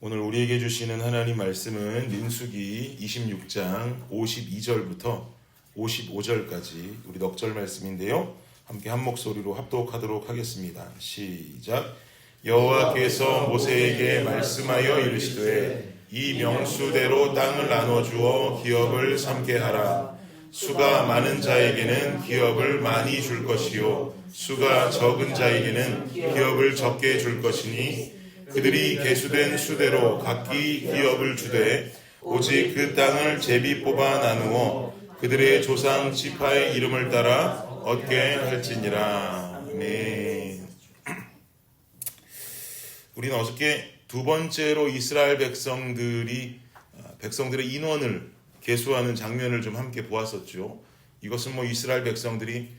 오늘 우리에게 주시는 하나님 말씀은 민수기 26장 52절부터 55절까지 우리 넉절 말씀인데요. 함께 한 목소리로 합독하도록 하겠습니다. 시작. 여호와께서 모세에게 말씀하여 이르시되 이 명수대로 땅을 나눠주어 기업을 삼게 하라. 수가 많은 자에게는 기업을 많이 줄 것이요 수가 적은 자에게는 기업을 적게 줄 것이니 그들이 계수된 수대로 각기 기업을 주되 오직 그 땅을 제비 뽑아 나누어 그들의 조상 지파의 이름을 따라 얻게 할지니라. 아멘. 우리는 어저께 두 번째로 이스라엘 백성들의 인원을 계수하는 장면을 좀 함께 보았었죠. 이것은 이스라엘 백성들이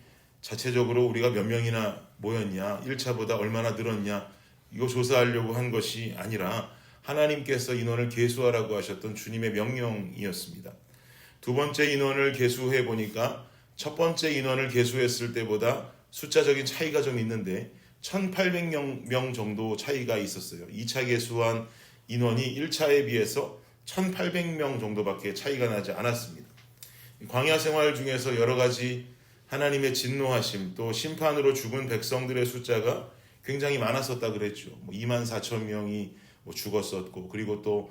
자체적으로 우리가 몇 명이나 모였냐, 1차보다 얼마나 늘었냐 이거 조사하려고 한 것이 아니라 하나님께서 인원을 계수하라고 하셨던 주님의 명령이었습니다. 두 번째 인원을 계수해 보니까 첫 번째 인원을 계수했을 때보다 숫자적인 차이가 좀 있는데 1800명 정도 차이가 있었어요. 2차 계수한 인원이 1차에 비해서 1800명 정도밖에 차이가 나지 않았습니다. 광야 생활 중에서 여러 가지 하나님의 진노하심 또 심판으로 죽은 백성들의 숫자가 굉장히 많았었다 그랬죠. 24,000명이 죽었었고, 그리고 또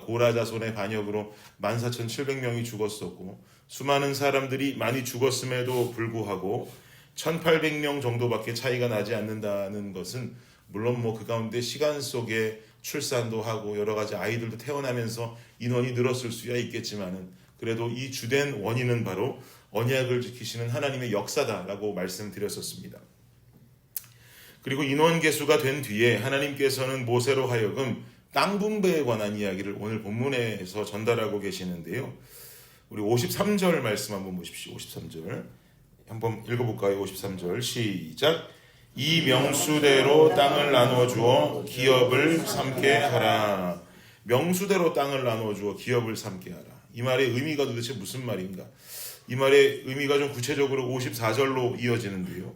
고라 자손의 반역으로 14,700명이 죽었었고, 수많은 사람들이 많이 죽었음에도 불구하고 1,800명 정도밖에 차이가 나지 않는다는 것은 물론 그 가운데 시간 속에 출산도 하고 여러 가지 아이들도 태어나면서 인원이 늘었을 수야 있겠지만은 그래도 이 주된 원인은 바로 언약을 지키시는 하나님의 역사다라고 말씀드렸었습니다. 그리고 인원 계수가 된 뒤에 하나님께서는 모세로 하여금 땅 분배에 관한 이야기를 오늘 본문에서 전달하고 계시는데요. 우리 53절 말씀 한번 보십시오. 53절 한번 읽어볼까요? 53절 시작. 이 명수대로 땅을 나누어 주어 기업을 삼게 하라. 명수대로 땅을 나누어 주어 기업을 삼게 하라. 이 말의 의미가 도대체 무슨 말인가? 이 말의 의미가 좀 구체적으로 54절로 이어지는데요.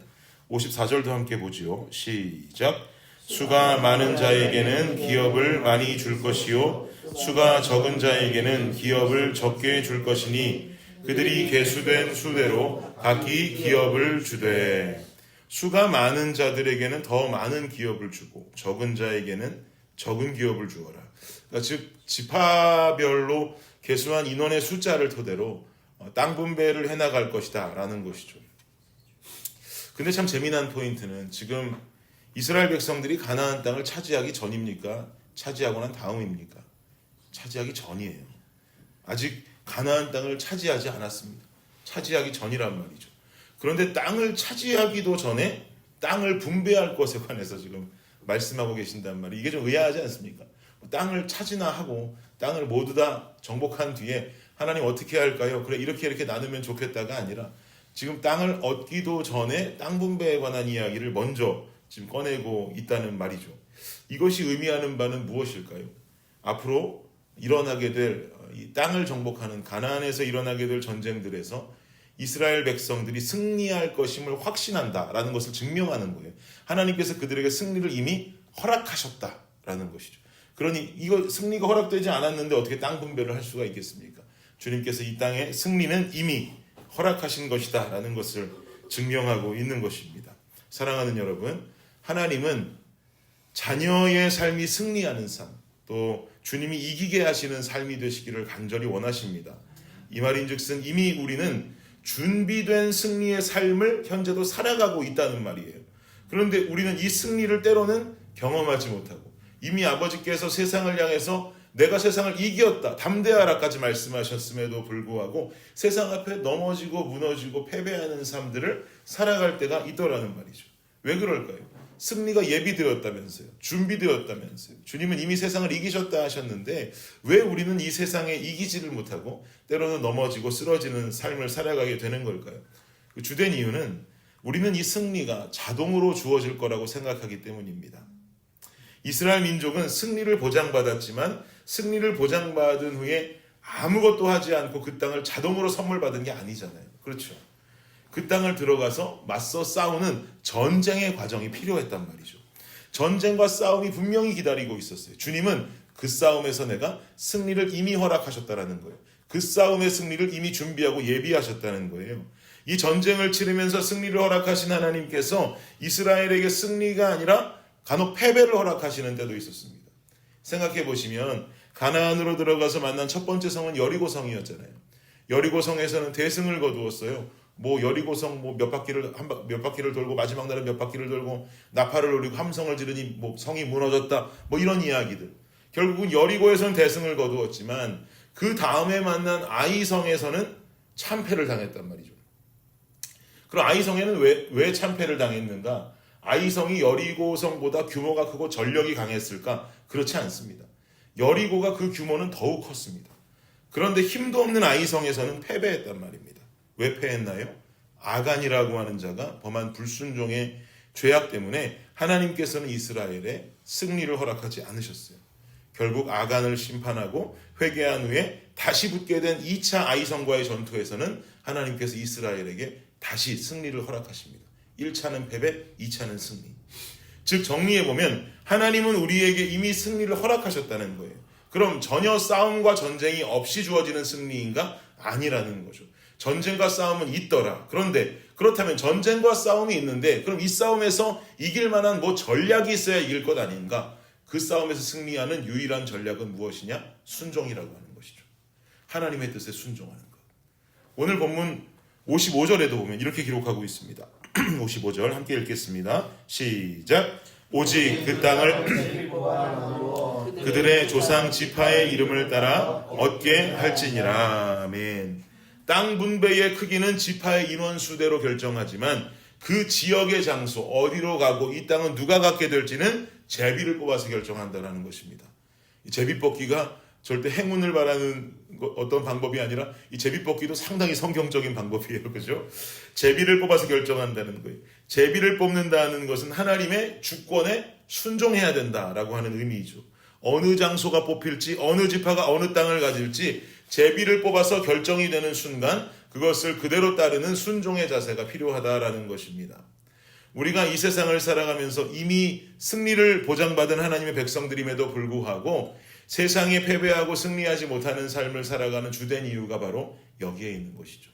54절도 함께 보지요. 시작. 수가 많은 자에게는 기업을 많이 줄 것이요 수가 적은 자에게는 기업을 적게 줄 것이니 그들이 계수된 수대로 각기 기업을 주되 수가 많은 자들에게는 더 많은 기업을 주고 적은 자에게는 적은 기업을 주어라. 그러니까 즉 지파별로 계수한 인원의 숫자를 토대로 땅 분배를 해나갈 것이다 라는 것이죠. 근데 참 재미난 포인트는 지금 이스라엘 백성들이 가나안 땅을 차지하기 전입니까? 차지하고 난 다음입니까? 차지하기 전이에요. 아직 가나안 땅을 차지하지 않았습니다. 차지하기 전이란 말이죠. 그런데 땅을 차지하기도 전에 땅을 분배할 것에 관해서 지금 말씀하고 계신단 말이에요. 이게 좀 의아하지 않습니까? 땅을 차지나 하고 땅을 모두 다 정복한 뒤에 하나님 어떻게 할까요? 그래 이렇게 나누면 좋겠다가 아니라 지금 땅을 얻기도 전에 땅 분배에 관한 이야기를 먼저 지금 꺼내고 있다는 말이죠. 이것이 의미하는 바는 무엇일까요? 앞으로 일어나게 될 이 땅을 정복하는 가나안에서 일어나게 될 전쟁들에서 이스라엘 백성들이 승리할 것임을 확신한다라는 것을 증명하는 거예요. 하나님께서 그들에게 승리를 이미 허락하셨다라는 것이죠. 그러니 이거 승리가 허락되지 않았는데 어떻게 땅 분배를 할 수가 있겠습니까? 주님께서 이 땅의 승리는 이미 허락하신 것이다 라는 것을 증명하고 있는 것입니다. 사랑하는 여러분, 하나님은 자녀의 삶이 승리하는 삶, 또 주님이 이기게 하시는 삶이 되시기를 간절히 원하십니다. 이 말인즉슨 이미 우리는 준비된 승리의 삶을 현재도 살아가고 있다는 말이에요. 그런데 우리는 이 승리를 때로는 경험하지 못하고 이미 아버지께서 세상을 향해서 내가 세상을 이겼다, 담대하라까지 말씀하셨음에도 불구하고 세상 앞에 넘어지고 무너지고 패배하는 삶들을 살아갈 때가 있더라는 말이죠. 왜 그럴까요? 승리가 예비되었다면서요. 준비되었다면서요. 주님은 이미 세상을 이기셨다 하셨는데 왜 우리는 이 세상에 이기지를 못하고 때로는 넘어지고 쓰러지는 삶을 살아가게 되는 걸까요? 그 주된 이유는 우리는 이 승리가 자동으로 주어질 거라고 생각하기 때문입니다. 이스라엘 민족은 승리를 보장받았지만 승리를 보장받은 후에 아무것도 하지 않고 그 땅을 자동으로 선물 받은 게 아니잖아요. 그렇죠. 그 땅을 들어가서 맞서 싸우는 전쟁의 과정이 필요했단 말이죠. 전쟁과 싸움이 분명히 기다리고 있었어요. 주님은 그 싸움에서 내가 승리를 이미 허락하셨다라는 거예요. 그 싸움의 승리를 이미 준비하고 예비하셨다는 거예요. 이 전쟁을 치르면서 승리를 허락하신 하나님께서 이스라엘에게 승리가 아니라 간혹 패배를 허락하시는 때도 있었습니다. 생각해 보시면 가나안으로 들어가서 만난 첫 번째 성은 여리고성이었잖아요. 여리고성에서는 대승을 거두었어요. 여리고성 몇 바퀴를 돌고 마지막 날은 몇 바퀴를 돌고 나팔을 울리고 함성을 지르니 성이 무너졌다 이런 이야기들. 결국은 여리고에서는 대승을 거두었지만 그 다음에 만난 아이성에서는 참패를 당했단 말이죠. 그럼 아이성에는 왜 참패를 당했는가? 아이성이 여리고성보다 규모가 크고 전력이 강했을까? 그렇지 않습니다. 여리고가 그 규모는 더욱 컸습니다. 그런데 힘도 없는 아이성에서는 패배했단 말입니다. 왜 패했나요? 아간이라고 하는 자가 범한 불순종의 죄악 때문에 하나님께서는 이스라엘에 승리를 허락하지 않으셨어요. 결국 아간을 심판하고 회개한 후에 다시 붙게 된 2차 아이성과의 전투에서는 하나님께서 이스라엘에게 다시 승리를 허락하십니다. 1차는 패배, 2차는 승리. 즉 정리해보면 하나님은 우리에게 이미 승리를 허락하셨다는 거예요. 그럼 전혀 싸움과 전쟁이 없이 주어지는 승리인가? 아니라는 거죠. 전쟁과 싸움은 있더라. 그런데 그렇다면 전쟁과 싸움이 있는데 그럼 이 싸움에서 이길 만한 전략이 있어야 이길 것 아닌가? 그 싸움에서 승리하는 유일한 전략은 무엇이냐? 순종이라고 하는 것이죠. 하나님의 뜻에 순종하는 것. 오늘 본문 55절에도 보면 이렇게 기록하고 있습니다. 55절 함께 읽겠습니다. 시작. 오직 그 땅을 그들의 조상 지파의 이름을 따라 얻게 할지니라. 아멘. 땅 분배의 크기는 지파의 인원수대로 결정하지만 그 지역의 장소 어디로 가고 이 땅은 누가 갖게 될지는 제비를 뽑아서 결정한다는 것입니다. 이 제비 뽑기가 절대 행운을 바라는 어떤 방법이 아니라 이 제비 뽑기도 상당히 성경적인 방법이에요. 그죠? 제비를 뽑아서 결정한다는 거예요. 제비를 뽑는다는 것은 하나님의 주권에 순종해야 된다라고 하는 의미이죠. 어느 장소가 뽑힐지 어느 지파가 어느 땅을 가질지 제비를 뽑아서 결정이 되는 순간 그것을 그대로 따르는 순종의 자세가 필요하다라는 것입니다. 우리가 이 세상을 살아가면서 이미 승리를 보장받은 하나님의 백성들임에도 불구하고 세상에 패배하고 승리하지 못하는 삶을 살아가는 주된 이유가 바로 여기에 있는 것이죠.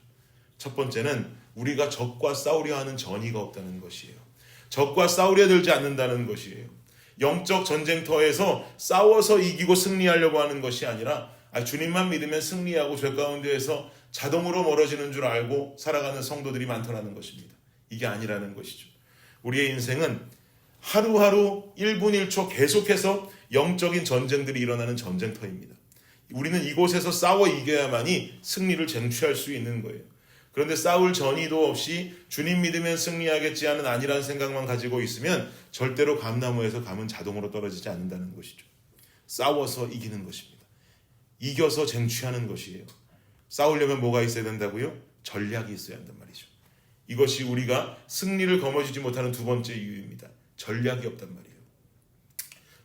첫 번째는 우리가 적과 싸우려 하는 전의가 없다는 것이에요. 적과 싸우려 들지 않는다는 것이에요. 영적 전쟁터에서 싸워서 이기고 승리하려고 하는 것이 아니라 주님만 믿으면 승리하고 죄 가운데에서 자동으로 멀어지는 줄 알고 살아가는 성도들이 많더라는 것입니다. 이게 아니라는 것이죠. 우리의 인생은 하루하루 1분 1초 계속해서 영적인 전쟁들이 일어나는 전쟁터입니다. 우리는 이곳에서 싸워 이겨야만이 승리를 쟁취할 수 있는 거예요. 그런데 싸울 전의도 없이 주님 믿으면 승리하겠지 하는 안일한 생각만 가지고 있으면 절대로 감나무에서 감은 자동으로 떨어지지 않는다는 것이죠. 싸워서 이기는 것입니다. 이겨서 쟁취하는 것이에요. 싸우려면 뭐가 있어야 된다고요? 전략이 있어야 한단 말이죠. 이것이 우리가 승리를 거머쥐지 못하는 두 번째 이유입니다. 전략이 없단 말이에요.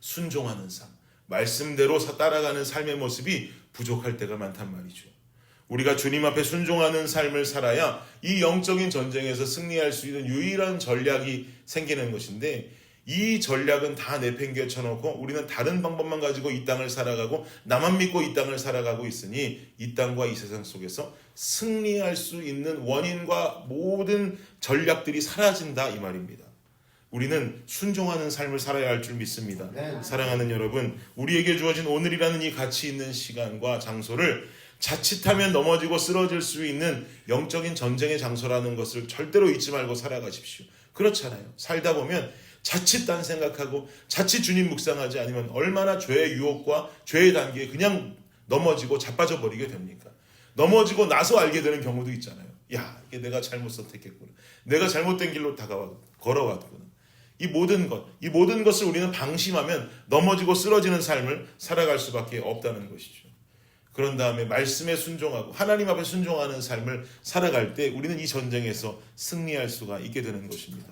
순종하는 삶, 말씀대로 따라가는 삶의 모습이 부족할 때가 많단 말이죠. 우리가 주님 앞에 순종하는 삶을 살아야 이 영적인 전쟁에서 승리할 수 있는 유일한 전략이 생기는 것인데 이 전략은 다 내팽개쳐놓고 우리는 다른 방법만 가지고 이 땅을 살아가고 나만 믿고 이 땅을 살아가고 있으니 이 땅과 이 세상 속에서 승리할 수 있는 원인과 모든 전략들이 사라진다 이 말입니다. 우리는 순종하는 삶을 살아야 할 줄 믿습니다. 사랑하는 여러분, 우리에게 주어진 오늘이라는 이 가치 있는 시간과 장소를 자칫하면 넘어지고 쓰러질 수 있는 영적인 전쟁의 장소라는 것을 절대로 잊지 말고 살아가십시오. 그렇잖아요. 살다 보면 자칫 딴 생각하고 자칫 주님 묵상하지 않으면 얼마나 죄의 유혹과 죄의 단계에 그냥 넘어지고 자빠져 버리게 됩니까? 넘어지고 나서 알게 되는 경우도 있잖아요. 야, 이게 내가 잘못 선택했구나. 내가 잘못된 길로 걸어왔구나. 이 모든 것을 우리는 방심하면 넘어지고 쓰러지는 삶을 살아갈 수밖에 없다는 것이죠. 그런 다음에 말씀에 순종하고 하나님 앞에 순종하는 삶을 살아갈 때 우리는 이 전쟁에서 승리할 수가 있게 되는 것입니다.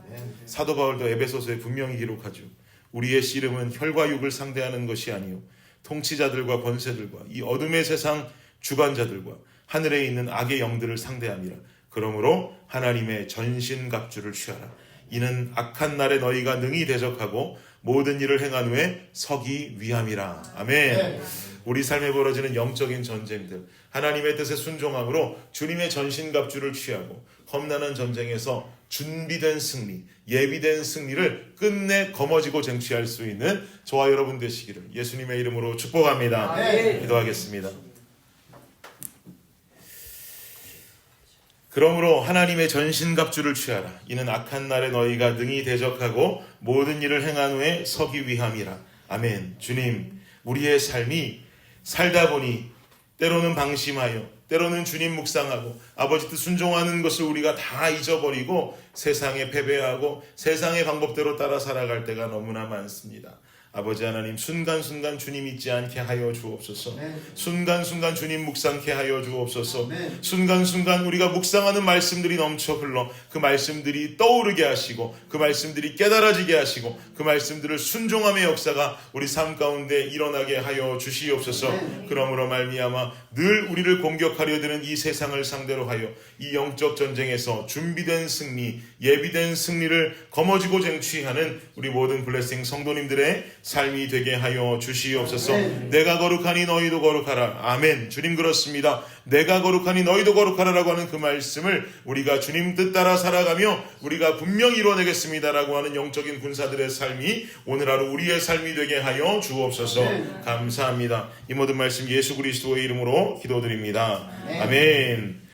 사도 바울도 에베소서에 분명히 기록하죠. 우리의 씨름은 혈과 육을 상대하는 것이 아니요 통치자들과 권세들과 이 어둠의 세상 주관자들과 하늘에 있는 악의 영들을 상대함이라. 그러므로 하나님의 전신갑주를 취하라. 이는 악한 날에 너희가 능히 대적하고 모든 일을 행한 후에 서기 위함이라. 아멘. 우리 삶에 벌어지는 영적인 전쟁들, 하나님의 뜻에 순종함으로 주님의 전신갑주를 취하고 험난한 전쟁에서 준비된 승리, 예비된 승리를 끝내 거머쥐고 쟁취할 수 있는 저와 여러분 되시기를 예수님의 이름으로 축복합니다. 기도하겠습니다. 그러므로 하나님의 전신갑주를 취하라. 이는 악한 날에 너희가 능히 대적하고 모든 일을 행한 후에 서기 위함이라. 아멘. 주님, 우리의 삶이 살다 보니 때로는 방심하여 때로는 주님 묵상하고 아버지 뜻 순종하는 것을 우리가 다 잊어버리고 세상에 패배하고 세상의 방법대로 따라 살아갈 때가 너무나 많습니다. 아버지 하나님, 순간순간 주님 잊지 않게 하여 주옵소서. 순간순간 주님 묵상케 하여 주옵소서. 순간순간 우리가 묵상하는 말씀들이 넘쳐 흘러 그 말씀들이 떠오르게 하시고 그 말씀들이 깨달아지게 하시고 그 말씀들을 순종함의 역사가 우리 삶 가운데 일어나게 하여 주시옵소서. 그러므로 말미암아 늘 우리를 공격하려 드는 이 세상을 상대로 하여 이 영적 전쟁에서 준비된 승리, 예비된 승리를 거머쥐고 쟁취하는 우리 모든 블레싱 성도님들의 삶이 되게 하여 주시옵소서. 내가 거룩하니 너희도 거룩하라. 아멘. 주님, 그렇습니다. 내가 거룩하니 너희도 거룩하라라고 하는 그 말씀을 우리가 주님 뜻 따라 살아가며 우리가 분명히 이뤄내겠습니다라고 하는 영적인 군사들의 삶이 오늘 하루 우리의 삶이 되게 하여 주옵소서. 감사합니다. 이 모든 말씀 예수 그리스도의 이름으로 기도드립니다. 아멘.